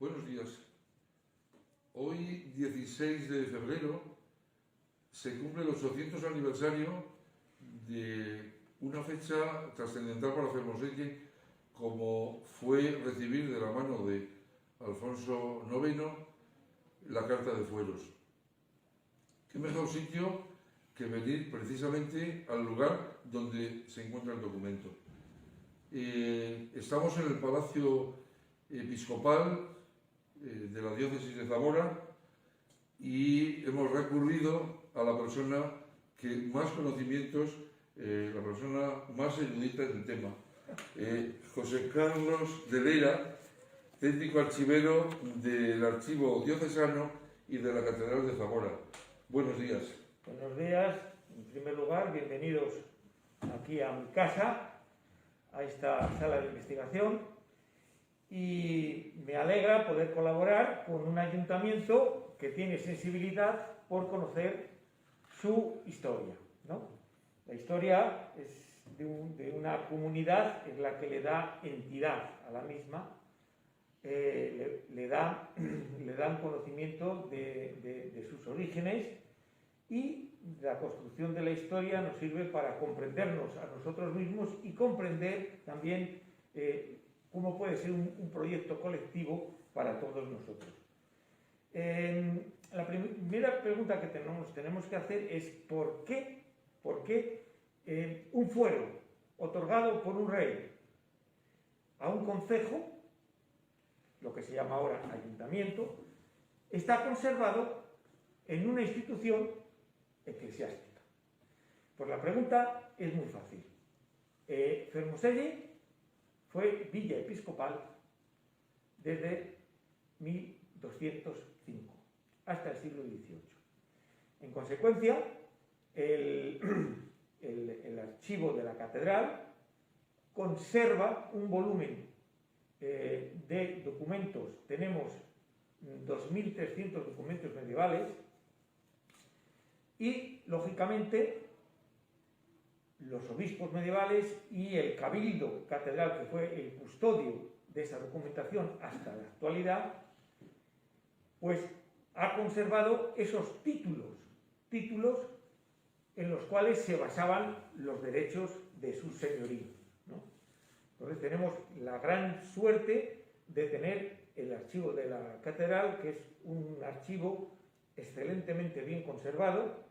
Buenos días. Hoy, 16 de febrero, se cumple el 800 aniversario de una fecha trascendental para Fermoselle, como fue recibir de la mano de Alfonso IX la Carta de Fueros. ¿Qué mejor sitio que venir precisamente al lugar donde se encuentra el documento? Estamos en el Palacio Episcopal de la Diócesis de Zamora y hemos recurrido a la persona que más conocimientos, la persona más erudita del tema, José Carlos de Lera, técnico archivero del Archivo Diocesano y de la Catedral de Zamora. Buenos días. Buenos días. En primer lugar, bienvenidos aquí a mi casa, a esta sala de investigación. Y me alegra poder colaborar con un ayuntamiento que tiene sensibilidad por conocer su historia, ¿no? La historia es de una comunidad, es la que le da entidad a la misma, le dan conocimiento de sus orígenes, y la construcción de la historia nos sirve para comprendernos a nosotros mismos y comprender también cómo puede ser un proyecto colectivo para todos nosotros. La primera pregunta que tenemos que hacer es ¿por qué un fuero otorgado por un rey a un concejo, lo que se llama ahora ayuntamiento, está conservado en una institución eclesiástica? Pues la pregunta es muy fácil. Fermoselle fue villa episcopal desde 1205 hasta el siglo XVIII. En consecuencia, el archivo de la catedral conserva un volumen de documentos. Tenemos 2.300 documentos medievales y, lógicamente, los obispos medievales y el cabildo catedral, que fue el custodio de esa documentación hasta la actualidad, pues ha conservado esos títulos en los cuales se basaban los derechos de sus señoríos, ¿no? Entonces tenemos la gran suerte de tener el archivo de la catedral, que es un archivo excelentemente bien conservado,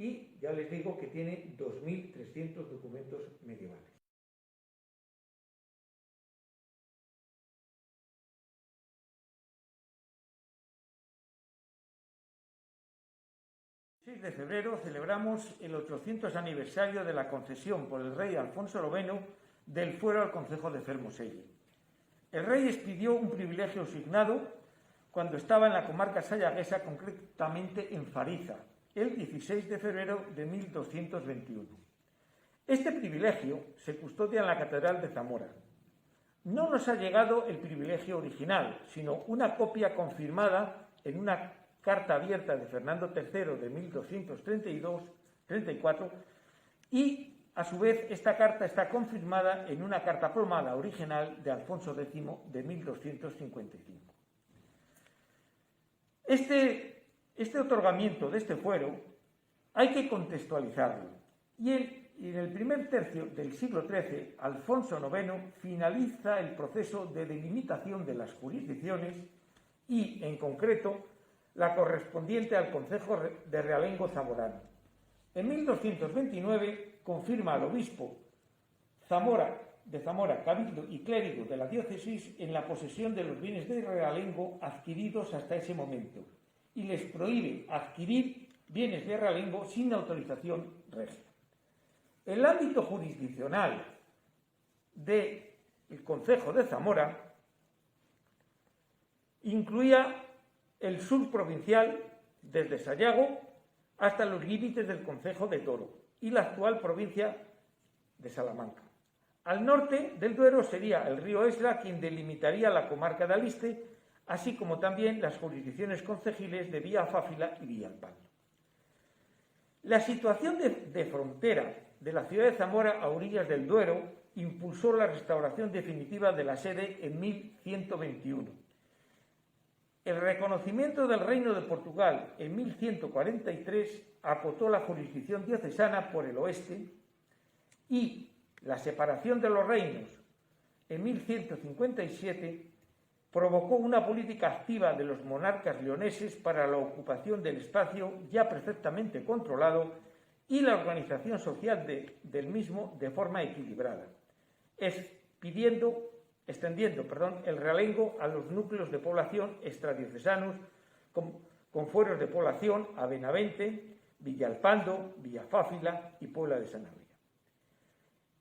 y ya les digo que tiene 2.300 documentos medievales. El 6 de febrero celebramos el 800 aniversario de la concesión por el rey Alfonso IX del fuero al concejo de Fermoselle. El rey expidió un privilegio asignado cuando estaba en la comarca sayaguesa, concretamente en Fariza, el 16 de febrero de 1221. Este privilegio se custodia en la Catedral de Zamora. No nos ha llegado el privilegio original, sino una copia confirmada en una carta abierta de Fernando III de 1234, y a su vez esta carta está confirmada en una carta plomada original de Alfonso X de 1255. Este otorgamiento de este fuero hay que contextualizarlo. Y en el primer tercio del siglo XIII, Alfonso IX finaliza el proceso de delimitación de las jurisdicciones y, en concreto, la correspondiente al concejo de realengo zamorano. En 1229 confirma al obispo de Zamora, cabildo y clérigo de la diócesis en la posesión de los bienes de realengo adquiridos hasta ese momento, y les prohíbe adquirir bienes de realengo sin autorización regia. El ámbito jurisdiccional del concejo de Zamora incluía el sur provincial desde Sayago hasta los límites del concejo de Toro y la actual provincia de Salamanca. Al norte del Duero sería el río Esla quien delimitaría la comarca de Aliste, así como también las jurisdicciones concejiles de Villafáfila y Villalpando. La situación de frontera de la ciudad de Zamora a orillas del Duero impulsó la restauración definitiva de la sede en 1121 El reconocimiento del Reino de Portugal en 1143 acotó la jurisdicción diocesana por el oeste y la separación de los reinos en 1157 provocó una política activa de los monarcas leoneses para la ocupación del espacio ya perfectamente controlado y la organización social del mismo de forma equilibrada, extendiendo el realengo a los núcleos de población extradiocesanos con fueros de población a Benavente, Villalpando, Villafáfila y Puebla de Sanabria.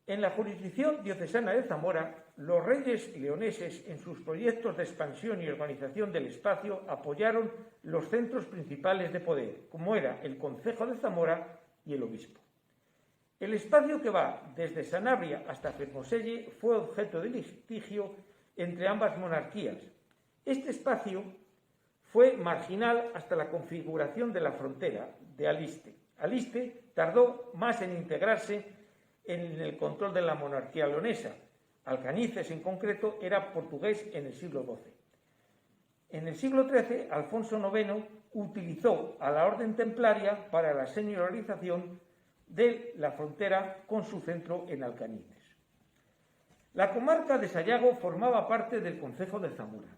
En la jurisdicción diocesana de Zamora, los reyes leoneses en sus proyectos de expansión y organización del espacio apoyaron los centros principales de poder, como era el concejo de Zamora y el obispo. El espacio que va desde Sanabria hasta Fermoselle fue objeto de litigio entre ambas monarquías. Este espacio fue marginal hasta la configuración de la frontera de Aliste. Aliste tardó más en integrarse en el control de la monarquía leonesa. Alcañices, en concreto, era portugués en el siglo XII. En el siglo XIII, Alfonso IX utilizó a la orden templaria para la señorización de la frontera con su centro en Alcañices. La comarca de Sayago formaba parte del concejo de Zamora,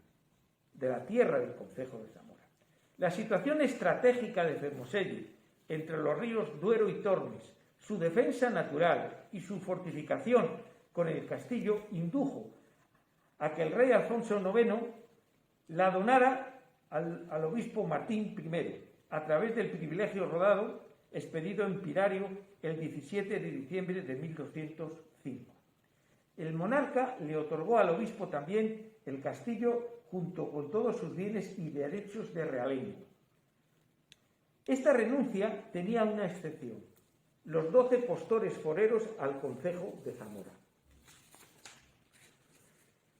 de la tierra del concejo de Zamora. La situación estratégica de Fermoselle entre los ríos Duero y Tormes, su defensa natural y su fortificación con el castillo indujo a que el rey Alfonso IX la donara al obispo Martín I a través del privilegio rodado expedido en Pirario el 17 de diciembre de 1205. El monarca le otorgó al obispo también el castillo junto con todos sus bienes y derechos de realengo. Esta renuncia tenía una excepción: los 12 postores foreros al concejo de Zamora.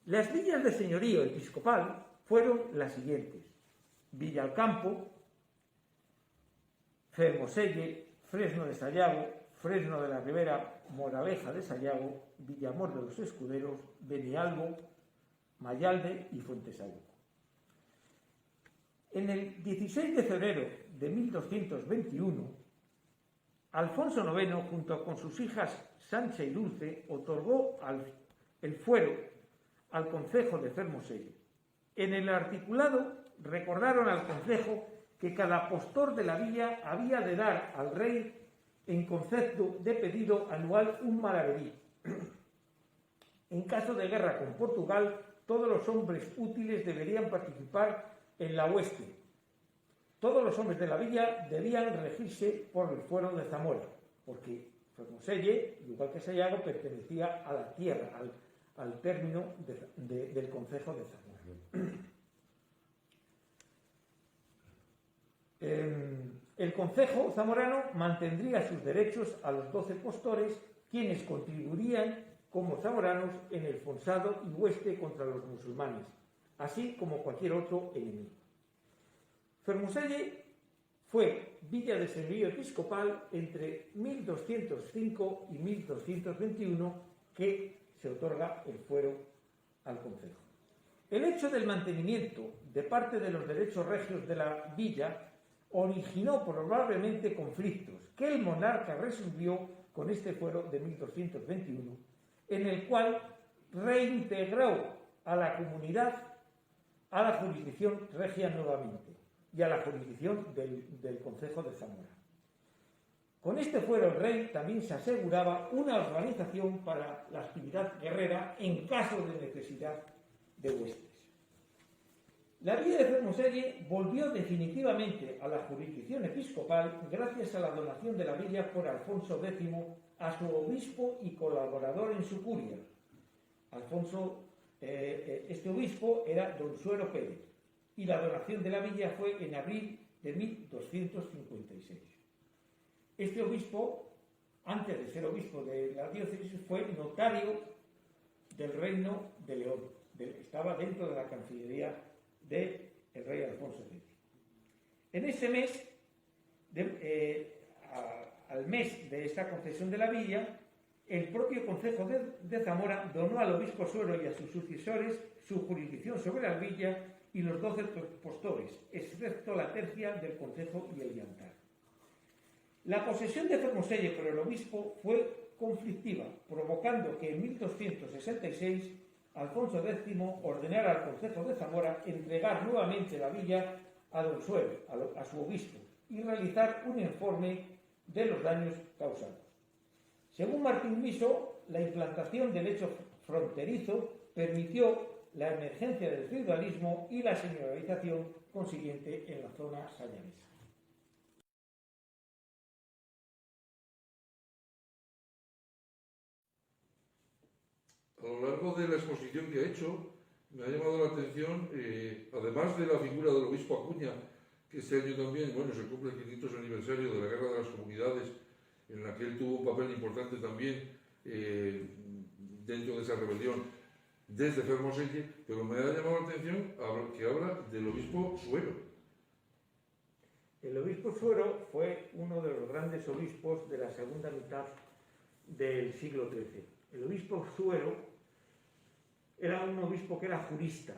Las villas de señorío episcopal fueron las siguientes: Villalcampo, Fermoselle, Fresno de Sayago, Fresno de la Ribera, Moraleja de Sayago, Villamor de los Escuderos, Benialbo, Mayalde y Fuentesaluco. En el 16 de febrero de 1221, Alfonso IX, junto con sus hijas Sancha y Dulce, otorgó el fuero al concejo de Fermoselle. En el articulado recordaron al concejo que cada postor de la villa había de dar al rey en concepto de pedido anual un maravedí. En caso de guerra con Portugal, todos los hombres útiles deberían participar en la hueste. Todos los hombres de la villa debían regirse por el fuero de Zamora, porque Fermoselle, igual que Sayago, pertenecía a la tierra, al término del concejo de Zamora. El concejo zamorano mantendría sus derechos a los 12 postores, quienes contribuirían como zamoranos en el fonsado y hueste contra los musulmanes, así como cualquier otro enemigo. Fermoselle fue villa de señorío episcopal entre 1205 y 1221, que se otorga el fuero al concejo. El hecho del mantenimiento de parte de los derechos regios de la villa originó probablemente conflictos que el monarca resolvió con este fuero de 1221, en el cual reintegró a la comunidad a la jurisdicción regia nuevamente y a la jurisdicción del concejo de Zamora. Con este fuero el rey también se aseguraba una organización para la actividad guerrera en caso de necesidad de huestes. La villa de Fermoselle volvió definitivamente a la jurisdicción episcopal gracias a la donación de la villa por Alfonso X a su obispo y colaborador en su curia. Este obispo era don Suero Pérez, y la donación de la villa fue en abril de 1256. Este obispo, antes de ser obispo de la diócesis, fue notario del Reino de León. Estaba dentro de la Cancillería del rey Alfonso X. En ese mes, al mes de esta concesión de la villa, el propio concejo de Zamora donó al obispo Suero y a sus sucesores su jurisdicción sobre la villa y los 12 postores, excepto la tercia del concejo y el llantar. La posesión de Fermoselle por el obispo fue conflictiva, provocando que en 1266 Alfonso X ordenara al concejo de Zamora entregar nuevamente la villa a don Suero, a su obispo, y realizar un informe de los daños causados. Según Martín Miso, la implantación del hecho fronterizo permitió la emergencia del feudalismo y la señorización consiguiente en la zona sayanesa. A lo largo de la exposición que he hecho, me ha llamado la atención, además de la figura del obispo Acuña, que este año también, bueno, se cumple el 500 aniversario de la Guerra de las Comunidades, en la que él tuvo un papel importante también dentro de esa rebelión desde Fermoselle, pero me ha llamado la atención que habla del obispo Suero. El obispo Suero fue uno de los grandes obispos de la segunda mitad del siglo XIII. El obispo Suero era un obispo que era jurista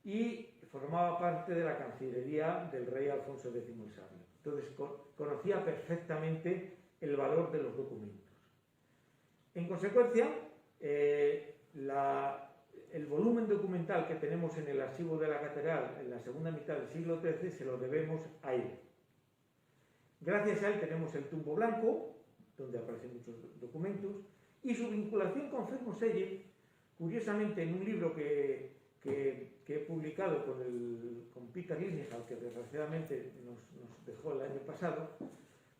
y formaba parte de la cancillería del rey Alfonso X el Sabio. Entonces conocía perfectamente el valor de los documentos. En consecuencia, el volumen documental que tenemos en el archivo de la catedral en la segunda mitad del siglo XIII se lo debemos a él. Gracias a él tenemos el tumbo blanco, donde aparecen muchos documentos, y su vinculación con Fermoselle, curiosamente en un libro que he publicado con Peter Linehan, que desgraciadamente nos dejó el año pasado,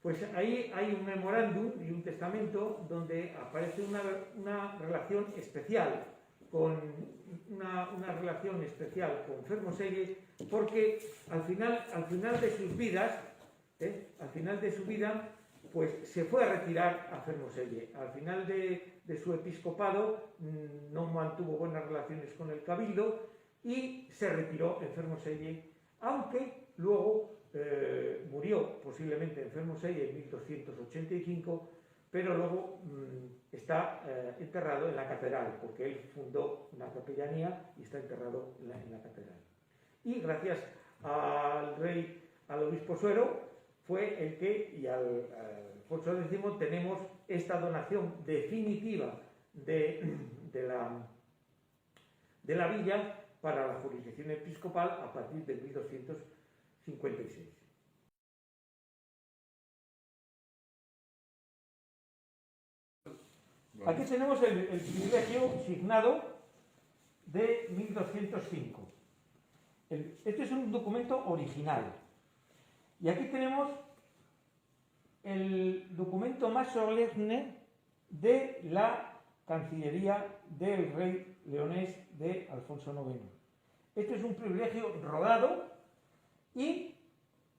pues ahí hay un memorándum y un testamento donde aparece una relación especial con Fermoselle, porque al final de sus vidas, pues se fue a retirar a Fermoselle. Al final de su episcopado no mantuvo buenas relaciones con el cabildo y se retiró en Fermoselle, aunque luego murió posiblemente en Fermoselle en 1285, pero luego está enterrado en la catedral, porque él fundó una capellanía y está enterrado en la catedral. Y gracias al obispo Suero fue el que, y al Alfonso X, tenemos esta donación definitiva de la villa para la jurisdicción episcopal a partir de 1256. Aquí tenemos el privilegio signado de 1205. Este es un documento original. Y aquí tenemos el documento más solemne de la Cancillería del rey leonés de Alfonso IX. Este es un privilegio rodado y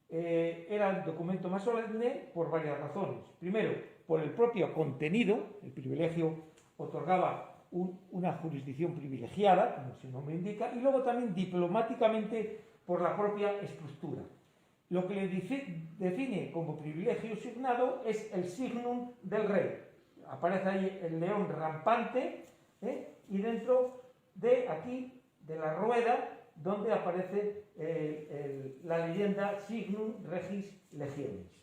era el documento más solemne por varias razones. Primero, por el propio contenido. El privilegio otorgaba una jurisdicción privilegiada, como su nombre indica, y luego también diplomáticamente por la propia estructura. Lo que le define como privilegio signado es el signum del rey. Aparece ahí el león rampante, y dentro de aquí, de la rueda, donde aparece la leyenda Signum Regis Legionis.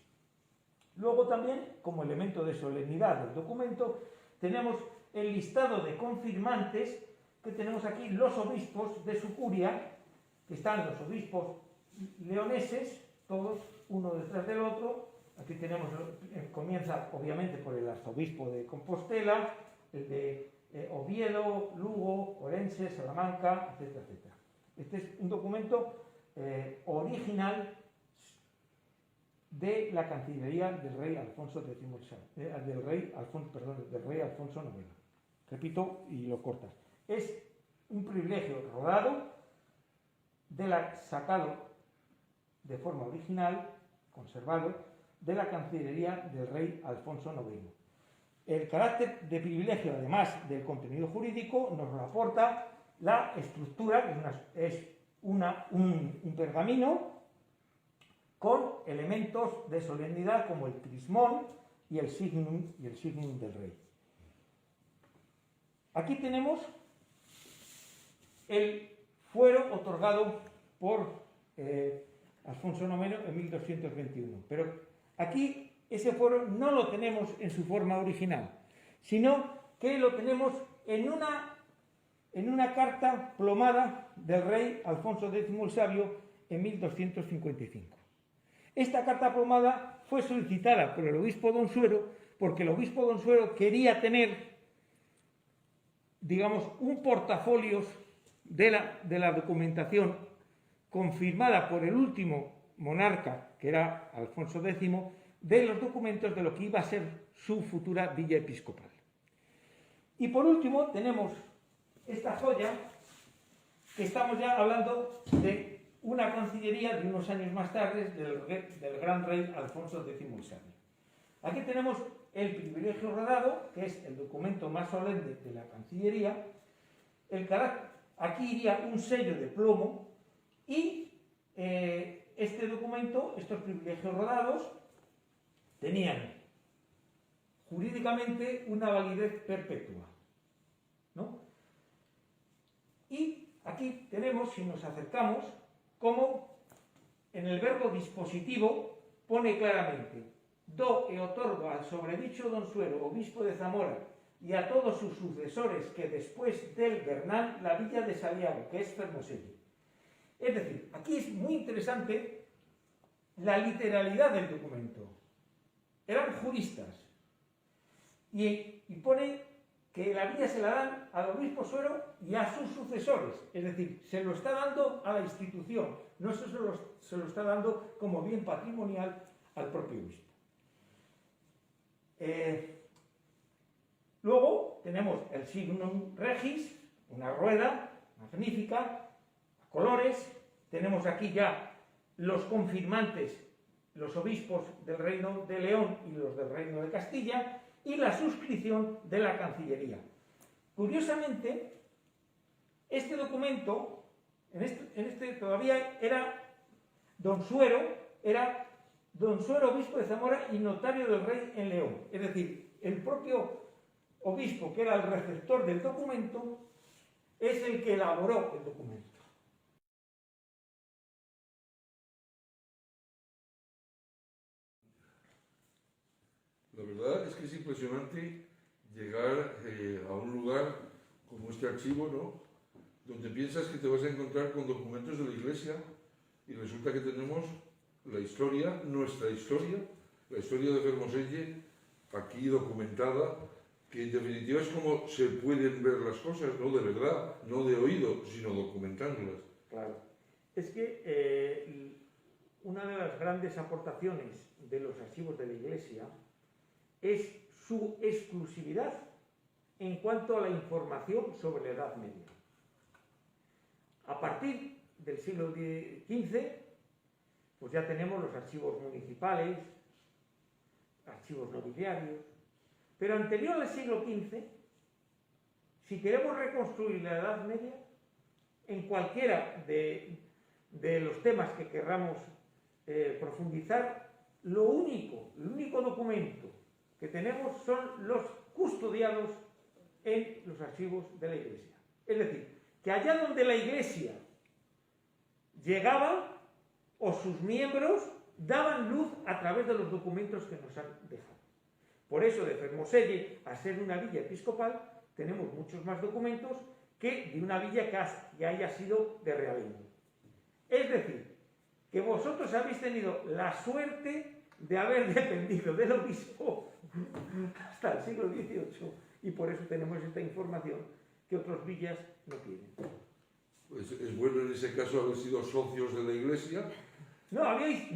Luego también, como elemento de solemnidad del documento, tenemos el listado de confirmantes, que tenemos aquí los obispos de su curia, que están los obispos leoneses, todos uno detrás del otro. Aquí tenemos, comienza obviamente por el arzobispo de Compostela, el de Oviedo, Lugo, Orense, Salamanca, etcétera, etcétera. Este es un documento original de la Cancillería del rey Alfonso X, del rey Alfonso IX. Repito y lo cortas. Es un privilegio rodado, sacado de forma original, conservado, de la Cancillería del rey Alfonso IX. El carácter de privilegio, además del contenido jurídico, nos lo aporta la estructura, que es un pergamino con elementos de solemnidad como el crismón y el signum del rey. Aquí tenemos el fuero otorgado por Alfonso IX en 1221. Pero aquí ese fuero no lo tenemos en su forma original, sino que lo tenemos en una carta plomada del rey Alfonso X el Sabio en 1255. Esta carta plomada fue solicitada por el obispo Don Suero porque el obispo Don Suero quería tener, digamos, un portafolios de la documentación confirmada por el último monarca, que era Alfonso X, de los documentos de lo que iba a ser su futura villa episcopal. Y por último tenemos esta joya, que estamos ya hablando de una cancillería de unos años más tarde del gran rey Alfonso X el Sabio. Aquí tenemos el privilegio rodado, que es el documento más solemne de la cancillería. Aquí iría un sello de plomo y este documento, estos privilegios rodados, tenían jurídicamente una validez perpetua, ¿no? Y aquí tenemos, si nos acercamos, como en el verbo dispositivo pone claramente: do e otorgo al sobredicho Don Suero, obispo de Zamora, y a todos sus sucesores que después del Bernal la villa de Saliago, que es Fermoselle. Es decir, aquí es muy interesante la literalidad del documento. Eran juristas y pone que la villa se la dan al obispo Suero y a sus sucesores, es decir, se lo está dando a la institución, no se lo está dando como bien patrimonial al propio obispo. Luego tenemos el signum regis, una rueda magnífica, a colores. Tenemos aquí ya los confirmantes, los obispos del Reino de León y los del Reino de Castilla, y la suscripción de la Cancillería. Curiosamente, este documento, en este todavía era Don Suero, obispo de Zamora y notario del rey en León. Es decir, el propio obispo, que era el receptor del documento, es el que elaboró el documento. La verdad es que es impresionante llegar a un lugar como este archivo, ¿no? Donde piensas que te vas a encontrar con documentos de la Iglesia y resulta que tenemos la historia, nuestra historia, la historia de Fermoselle, aquí documentada, que en definitiva es como se pueden ver las cosas, no de verdad, no de oído, sino documentándolas. Claro. Es que una de las grandes aportaciones de los archivos de la Iglesia es su exclusividad en cuanto a la información sobre la Edad Media. A partir del siglo XV, pues ya tenemos los archivos municipales, archivos nobiliarios, pero anterior al siglo XV, si queremos reconstruir la Edad Media, en cualquiera de los temas que querramos profundizar, el único documento que tenemos son los custodiados en los archivos de la Iglesia. Es decir, que allá donde la Iglesia llegaba, o sus miembros daban luz a través de los documentos que nos han dejado. Por eso, de Fermoselle, a ser una villa episcopal, tenemos muchos más documentos que de una villa que haya sido de realengo. Es decir, que vosotros habéis tenido la suerte de haber dependido del obispo hasta el siglo XVIII, y por eso tenemos esta información que otras villas no tienen. Pues es bueno en ese caso haber sido socios de la Iglesia. No habíais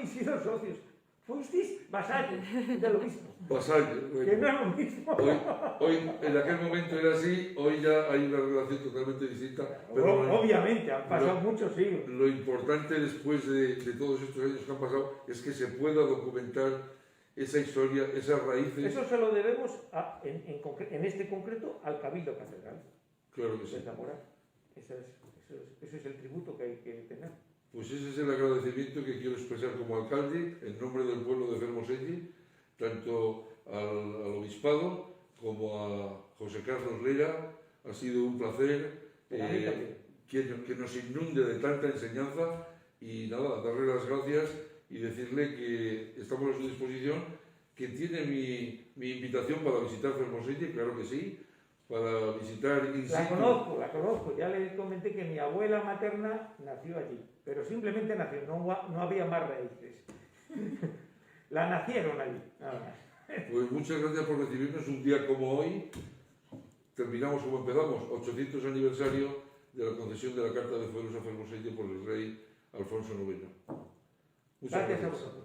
sido socios, fuisteis vasallos del obispo. Vasallos, bueno. Que no es lo mismo. Hoy, en aquel momento era así, hoy ya hay una relación totalmente distinta. Pero obviamente, han pasado muchos siglos. Lo importante después de todos estos años que han pasado es que se pueda documentar esa historia, esas raíces. Eso se lo debemos, en este concreto, al Cabildo Catedral. Claro que sí. De Zamora. Ese es el tributo que hay que tener. Pues ese es el agradecimiento que quiero expresar como alcalde, en nombre del pueblo de Fermoselle, tanto al obispado como a José Carlos Lera. Ha sido un placer Para mí también. que nos inunde de tanta enseñanza y nada, darle las gracias y decirle que estamos a su disposición, que tiene mi invitación para visitar Fermoselle, claro que sí, para visitar in situ. La conozco, ya le comenté que mi abuela materna nació allí, pero simplemente nació, no había más raíces. La nacieron allí, nada más. Pues muchas gracias por recibirnos un día como hoy. Terminamos como empezamos, 800 aniversario de la concesión de la Carta de Fueros a Fermoselle por el rey Alfonso IX. Muchas Gracias a gracias. vosotros.